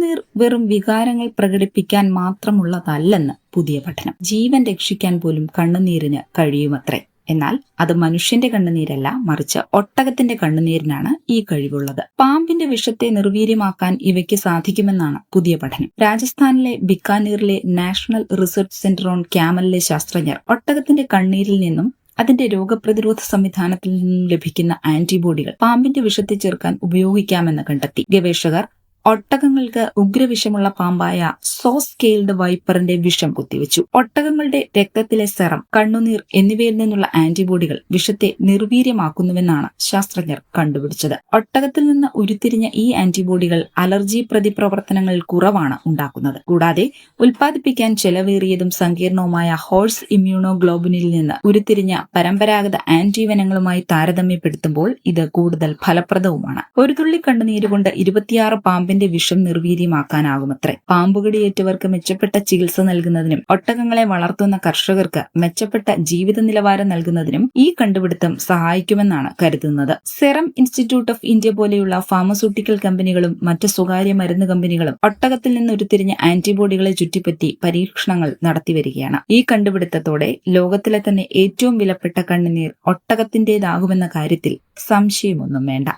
കണ്ണുനീർ വെറും വികാരങ്ങൾ പ്രകടിപ്പിക്കാൻ മാത്രമുള്ളതല്ലെന്ന് പുതിയ പഠനം. ജീവൻ രക്ഷിക്കാൻ പോലും കണ്ണുനീരിന് കഴിയുമത്രേ. എന്നാൽ അത് മനുഷ്യന്റെ കണ്ണുനീരല്ല, മറിച്ച് ഒട്ടകത്തിന്റെ കണ്ണുനീരിനാണ് ഈ കഴിവുള്ളത്. പാമ്പിന്റെ വിഷത്തെ നിർവീര്യമാക്കാൻ ഇവയ്ക്ക് സാധിക്കുമെന്നാണ് പുതിയ പഠനം. രാജസ്ഥാനിലെ ബിക്കാനീറിലെ നാഷണൽ റിസർച്ച് സെന്റർ ഓൺ ക്യാമലിലെ ശാസ്ത്രജ്ഞർ ഒട്ടകത്തിന്റെ കണ്ണീരിൽ നിന്നും അതിന്റെ രോഗപ്രതിരോധ സംവിധാനത്തിൽ നിന്നും ലഭിക്കുന്ന ആന്റിബോഡികൾ പാമ്പിന്റെ വിഷത്തെ ചേർക്കാൻ ഉപയോഗിക്കാമെന്ന് കണ്ടെത്തി. ഗവേഷകർ ഒട്ടകങ്ങൾക്ക് ഉഗ്രവിഷമുള്ള പാമ്പായ സോസ്കെയിൽഡ് വൈപ്പറിന്റെ വിഷം കുത്തിവെച്ചു. ഒട്ടകങ്ങളുടെ രക്തത്തിലെ സെറം, കണ്ണുനീർ എന്നിവയിൽ നിന്നുള്ള ആന്റിബോഡികൾ വിഷത്തെ നിർവീര്യമാക്കുന്നുവെന്നാണ് ശാസ്ത്രജ്ഞർ കണ്ടുപിടിച്ചത്. ഒട്ടകത്തിൽ നിന്ന് ഉരുത്തിരിഞ്ഞ ഈ ആന്റിബോഡികൾ അലർജി പ്രതിപ്രവർത്തനങ്ങൾ കുറവാണ് ഉണ്ടാക്കുന്നത്. കൂടാതെ ഉൽപ്പാദിപ്പിക്കാൻ ചെലവേറിയതും സങ്കീർണവുമായ ഹോഴ്സ് ഇമ്മ്യൂണോഗ്ലോബുനിൽ നിന്ന് ഉരുത്തിരിഞ്ഞ പരമ്പരാഗത ആന്റിവനങ്ങളുമായി താരതമ്യപ്പെടുത്തുമ്പോൾ ഇത് കൂടുതൽ ഫലപ്രദവുമാണ്. ഒരു തുള്ളി കണ്ണുനീരുകൊണ്ട് 26 പാമ്പിന്റെ വിഷം നിർവീര്യമാക്കാനാകുമത്രേ. പാമ്പുകടിയേറ്റവർക്ക് മെച്ചപ്പെട്ട ചികിത്സ നൽകുന്നതിനും ഒട്ടകങ്ങളെ വളർത്തുന്ന കർഷകർക്ക് മെച്ചപ്പെട്ട ജീവിത നിലവാരം നൽകുന്നതിനും ഈ കണ്ടുപിടുത്തം സഹായിക്കുമെന്നാണ് കരുതുന്നത്. സെറം ഇൻസ്റ്റിറ്റ്യൂട്ട് ഓഫ് ഇന്ത്യ പോലെയുള്ള ഫാർമസ്യൂട്ടിക്കൽ കമ്പനികളും മറ്റ് സ്വകാര്യ മരുന്ന് കമ്പനികളും ഒട്ടകത്തിൽ നിന്ന് ഉരുത്തിരിഞ്ഞ ആന്റിബോഡികളെ ചുറ്റിപ്പറ്റി പരീക്ഷണങ്ങൾ നടത്തിവരികയാണ്. ഈ കണ്ടുപിടുത്തത്തോടെ ലോകത്തിലെ തന്നെ ഏറ്റവും വിലപ്പെട്ട കണ്ണുനീർ ഒട്ടകത്തിന്റേതാകുമെന്ന കാര്യത്തിൽ സംശയമൊന്നും വേണ്ട.